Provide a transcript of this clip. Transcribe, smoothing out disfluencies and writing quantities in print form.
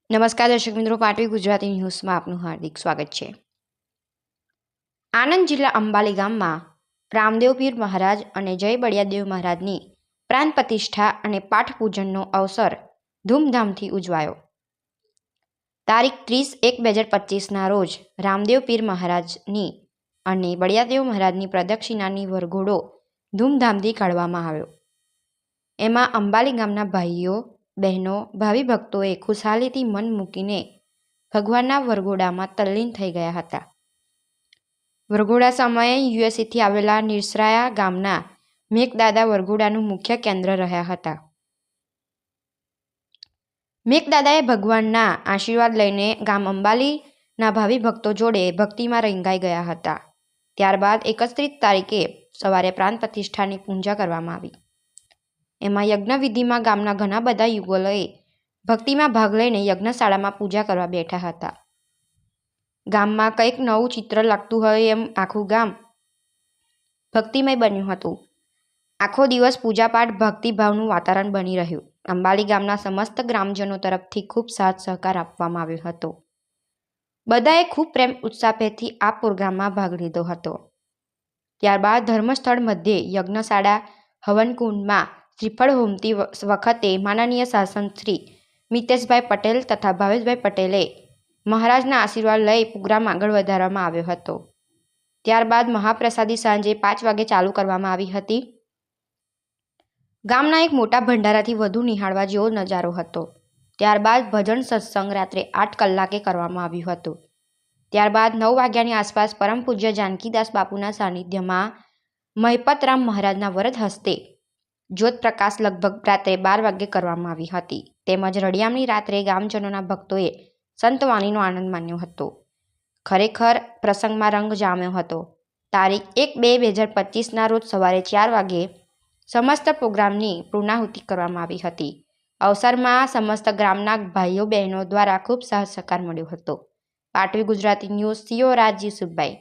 નમસ્કાર દર્શક મિત્રો, પાટવી ગુજરાતી ન્યૂઝમાં આપનું હાર્દિક સ્વાગત છે। આણંદ જિલ્લા અંબાલી ગામમાં રામદેવ પીર મહારાજ અને જય બળિયાદેવ મહારાજની પ્રાણ પ્રતિષ્ઠા અને પાઠ પૂજનનો અવસર ધૂમધામથી ઉજવાયો। તારીખ 30/1/2025ના રોજ રામદેવ પીર મહારાજની અને બળિયાદેવ મહારાજની પ્રદક્ષિણાની વરઘોડો ધૂમધામથી કાઢવામાં આવ્યો। એમાં અંબાલી ગામના ભાઈઓ બહેનો ભાવિ ભક્તોએ ખુશહાલીથી મન મૂકીને ભગવાનના વરઘોડામાં તલ્લીન થઈ ગયા હતા। વરઘોડા સમયે યુએસએથી આવેલા નિરસરાયા ગામના મેઘદાદા વરઘોડાનું મુખ્ય કેન્દ્ર રહ્યા હતા। મેઘદાદાએ ભગવાનના આશીર્વાદ લઈને ગામ અંબાલીના ભાવિ ભક્તો જોડે ભક્તિમાં રંગાઈ ગયા હતા। ત્યારબાદ 31 તારીખે સવારે પ્રાણ પ્રતિષ્ઠાની પૂજા કરવામાં આવી। એમાં યજ્ઞવિધિમાં ગામના ઘણા બધા યુગલોએ ભક્તિમાં ભાગ લઈને યજ્ઞશાળામાં પૂજા કરવા બેઠા હતા। ગામમાં કંઈક નવું ચિત્ર લાગતું હોય એમ આખું ગામ ભક્તિમય બન્યું હતું। આખો દિવસ પૂજાપાઠ ભક્તિભાવનું વાતાવરણ બની રહ્યું। અંબાલી ગામના સમસ્ત ગ્રામજનો તરફથી ખૂબ સાથ સહકાર આપવામાં આવ્યો હતો। બધાએ ખૂબ પ્રેમ ઉત્સાહથી આ પ્રોગ્રામમાં ભાગ લીધો હતો। ત્યારબાદ ધર્મસ્થળ મધ્યે યજ્ઞશાળા હવનકુંડમાં શ્રીફળ હોમતી વખતે માનનીય શાસન શ્રી મિતેશભાઈ પટેલ તથા ભાવેશભાઈ પટેલે મહારાજના આશીર્વાદ લઈ પ્રોગ્રામ આગળ વધારવામાં આવ્યો હતો। ત્યારબાદ મહાપ્રસાદી સાંજે 5 વાગે ચાલુ કરવામાં આવી હતી। ગામના એક મોટા ભંડારાથી વધુ નિહાળવા જેવો નજારો હતો। ત્યારબાદ ભજન સત્સંગ રાત્રે 8 કલાકે કરવામાં આવ્યું હતું। ત્યારબાદ 9 વાગ્યાની આસપાસ પરમ પૂજ્ય જાનકીદાસ બાપુના સાનિધ્યમાં મહિપતરામ મહારાજના વરદ હસ્તે જ્યોત પ્રકાશ લગભગ રાત્રે 12 વાગ્યે કરવામાં આવી હતી। તેમજ રળિયામણી રાત્રે ગામજનોના ભક્તોએ સંતવાણીનો આનંદ માણ્યો હતો। ખરેખર પ્રસંગમાં રંગ જામ્યો હતો। તારીખ 1/2/2025ના રોજ સવારે 4 વાગ્યે સમસ્ત પ્રોગ્રામની પૂર્ણાહુતિ કરવામાં આવી હતી। અવસરમાં સમસ્ત ગ્રામના ભાઈઓ બહેનો દ્વારા ખૂબ સાથ સહકાર મળ્યો હતો। પાટવી ગુજરાતી ન્યૂઝ સીઓ રાજ યુસુફભાઈ।